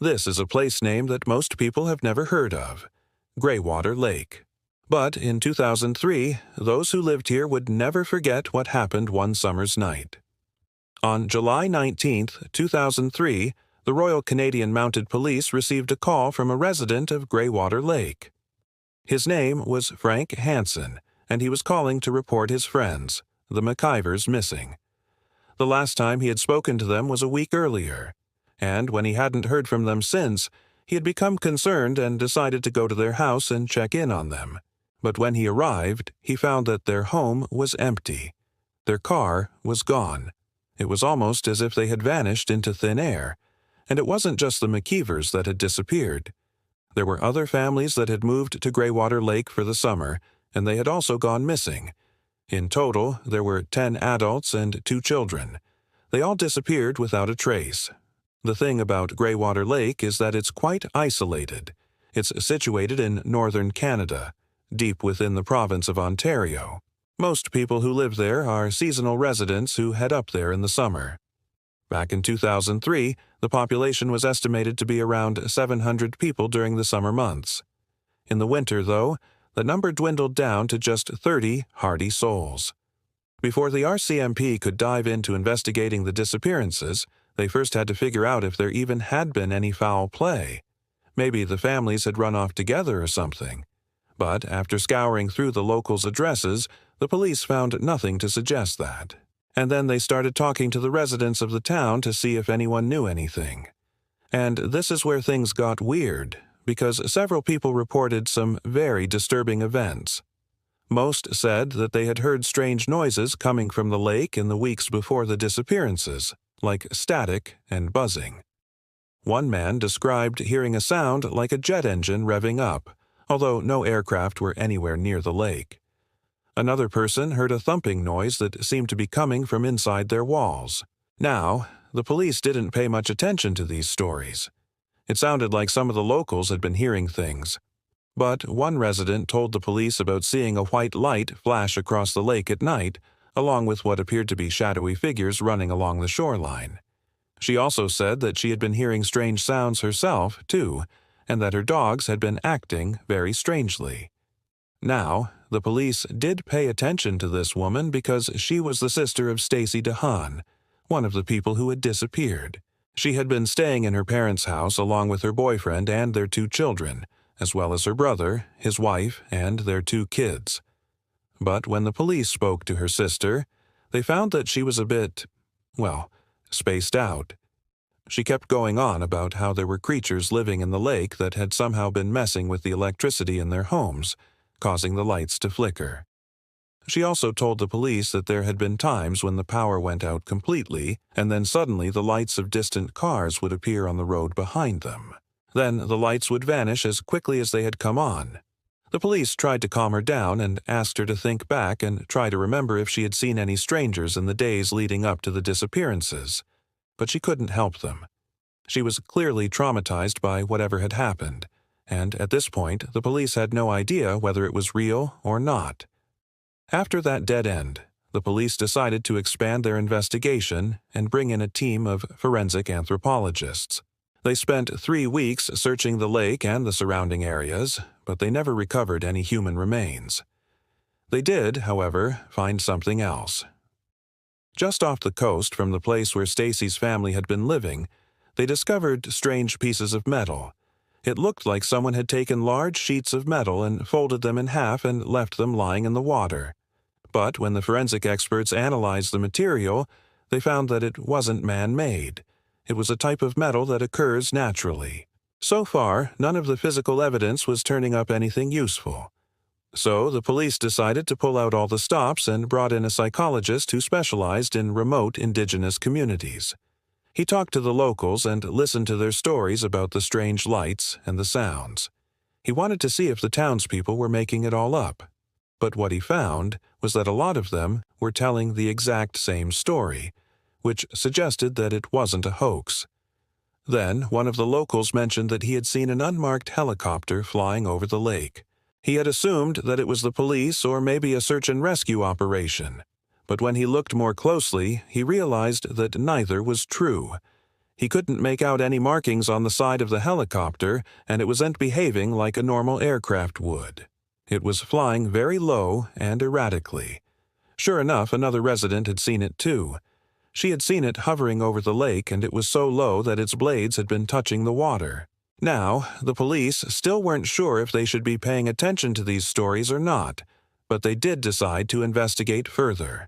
This is a place name that most people have never heard of, Greywater Lake. But in 2003, those who lived here would never forget what happened one summer's night. On July 19, 2003, the Royal Canadian Mounted Police received a call from a resident of Greywater Lake. His name was Frank Hansen, and he was calling to report his friends, the McIvers, missing. The last time he had spoken to them was a week earlier, and when he hadn't heard from them since, he had become concerned and decided to go to their house and check in on them. But when he arrived, he found that their home was empty. Their car was gone. It was almost as if they had vanished into thin air. And it wasn't just the McIvers that had disappeared. There were other families that had moved to Greywater Lake for the summer, and they had also gone missing. In total, there were 10 adults and 2 children. They all disappeared without a trace. The thing about Greywater Lake is that it's quite isolated. It's situated in northern Canada, deep within the province of Ontario. Most people who live there are seasonal residents who head up there in the summer. Back in 2003, the population was estimated to be around 700 people during the summer months. In the winter, though, the number dwindled down to just 30 hardy souls. Before the RCMP could dive into investigating the disappearances, they first had to figure out if there even had been any foul play. Maybe the families had run off together or something. But after scouring through the locals' addresses, the police found nothing to suggest that. And then they started talking to the residents of the town to see if anyone knew anything. And this is where things got weird, because several people reported some very disturbing events. Most said that they had heard strange noises coming from the lake in the weeks before the disappearances, like static and buzzing. One man described hearing a sound like a jet engine revving up, although no aircraft were anywhere near the lake. Another person heard a thumping noise that seemed to be coming from inside their walls. Now, the police didn't pay much attention to these stories. It sounded like some of the locals had been hearing things. But one resident told the police about seeing a white light flash across the lake at night, along with what appeared to be shadowy figures running along the shoreline. She also said that she had been hearing strange sounds herself, too, and that her dogs had been acting very strangely. Now, the police did pay attention to this woman because she was the sister of Stacy DeHaan, one of the people who had disappeared. She had been staying in her parents' house along with her boyfriend and their 2 children, as well as her brother, his wife, and their 2 kids. But when the police spoke to her sister, they found that she was a bit, spaced out. She kept going on about how there were creatures living in the lake that had somehow been messing with the electricity in their homes, causing the lights to flicker. She also told the police that there had been times when the power went out completely, and then suddenly the lights of distant cars would appear on the road behind them. Then the lights would vanish as quickly as they had come on. The police tried to calm her down and asked her to think back and try to remember if she had seen any strangers in the days leading up to the disappearances, but she couldn't help them. She was clearly traumatized by whatever had happened, and at this point the police had no idea whether it was real or not. After that dead end, the police decided to expand their investigation and bring in a team of forensic anthropologists. They spent 3 weeks searching the lake and the surrounding areas, but they never recovered any human remains. They did, however, find something else. Just off the coast from the place where Stacy's family had been living, they discovered strange pieces of metal. It looked like someone had taken large sheets of metal and folded them in half and left them lying in the water. But when the forensic experts analyzed the material, they found that it wasn't man-made. It was a type of metal that occurs naturally. So far, none of the physical evidence was turning up anything useful. So the police decided to pull out all the stops and brought in a psychologist who specialized in remote indigenous communities. He talked to the locals and listened to their stories about the strange lights and the sounds. He wanted to see if the townspeople were making it all up. But what he found was that a lot of them were telling the exact same story, which suggested that it wasn't a hoax. Then one of the locals mentioned that he had seen an unmarked helicopter flying over the lake. He had assumed that it was the police or maybe a search and rescue operation. But when he looked more closely, he realized that neither was true. He couldn't make out any markings on the side of the helicopter, and it wasn't behaving like a normal aircraft would. It was flying very low and erratically. Sure enough, another resident had seen it too. She had seen it hovering over the lake, and it was so low that its blades had been touching the water. Now, the police still weren't sure if they should be paying attention to these stories or not, but they did decide to investigate further.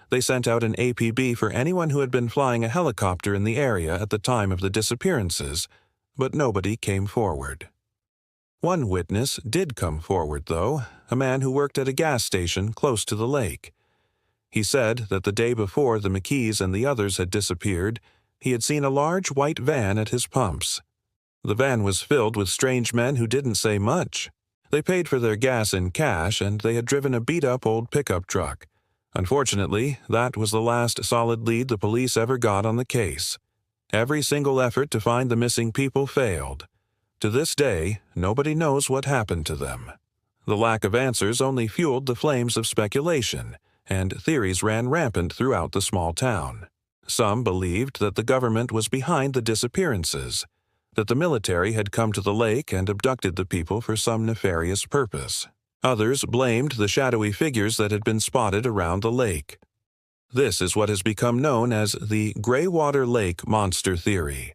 They sent out an APB for anyone who had been flying a helicopter in the area at the time of the disappearances, but nobody came forward. One witness did come forward, though, a man who worked at a gas station close to the lake. He said that the day before the McKees and the others had disappeared, he had seen a large white van at his pumps. The van was filled with strange men who didn't say much. They paid for their gas in cash, and they had driven a beat-up old pickup truck. Unfortunately, that was the last solid lead the police ever got on the case. Every single effort to find the missing people failed. To this day, nobody knows what happened to them. The lack of answers only fueled the flames of speculation, and theories ran rampant throughout the small town. Some believed that the government was behind the disappearances, that the military had come to the lake and abducted the people for some nefarious purpose. Others blamed the shadowy figures that had been spotted around the lake. This is what has become known as the Greywater Lake monster theory.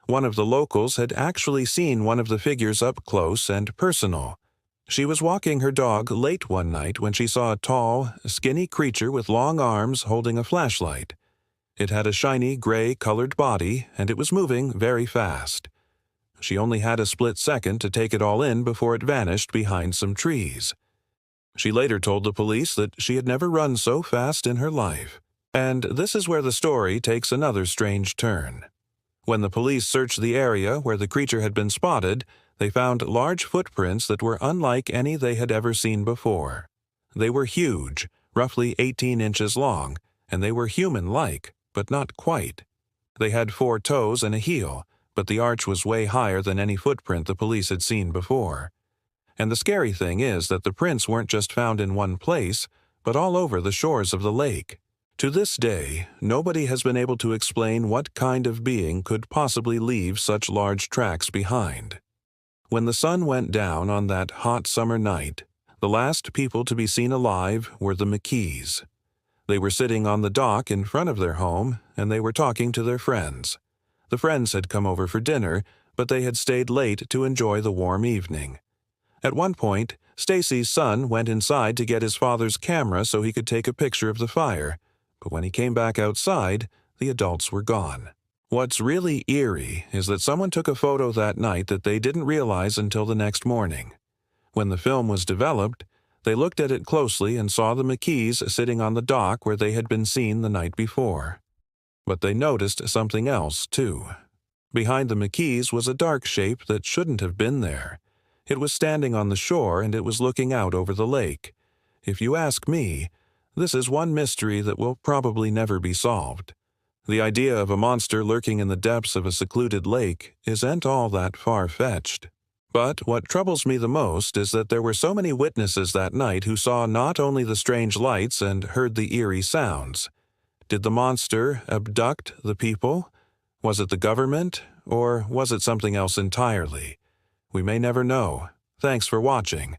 One of the locals had actually seen one of the figures up close and personal. She was walking her dog late one night when she saw a tall, skinny creature with long arms holding a flashlight. It had a shiny gray-colored body, and it was moving very fast. She only had a split second to take it all in before it vanished behind some trees. She later told the police that she had never run so fast in her life. And this is where the story takes another strange turn. When the police searched the area where the creature had been spotted, they found large footprints that were unlike any they had ever seen before. They were huge, roughly 18 inches long, and they were human-like, but not quite. They had 4 toes and a heel, but the arch was way higher than any footprint the police had seen before. And the scary thing is that the prints weren't just found in one place, but all over the shores of the lake. To this day, nobody has been able to explain what kind of being could possibly leave such large tracks behind. When the sun went down on that hot summer night, the last people to be seen alive were the McKees. They were sitting on the dock in front of their home, and they were talking to their friends. The friends had come over for dinner, but they had stayed late to enjoy the warm evening. At one point, Stacy's son went inside to get his father's camera so he could take a picture of the fire, but when he came back outside, the adults were gone. What's really eerie is that someone took a photo that night that they didn't realize until the next morning. When the film was developed, they looked at it closely and saw the McKees sitting on the dock where they had been seen the night before. But they noticed something else, too. Behind the McKees was a dark shape that shouldn't have been there. It was standing on the shore and it was looking out over the lake. If you ask me, this is one mystery that will probably never be solved. The idea of a monster lurking in the depths of a secluded lake isn't all that far-fetched. But what troubles me the most is that there were so many witnesses that night who saw not only the strange lights and heard the eerie sounds. Did the monster abduct the people? Was it the government? Or was it something else entirely? We may never know. Thanks for watching.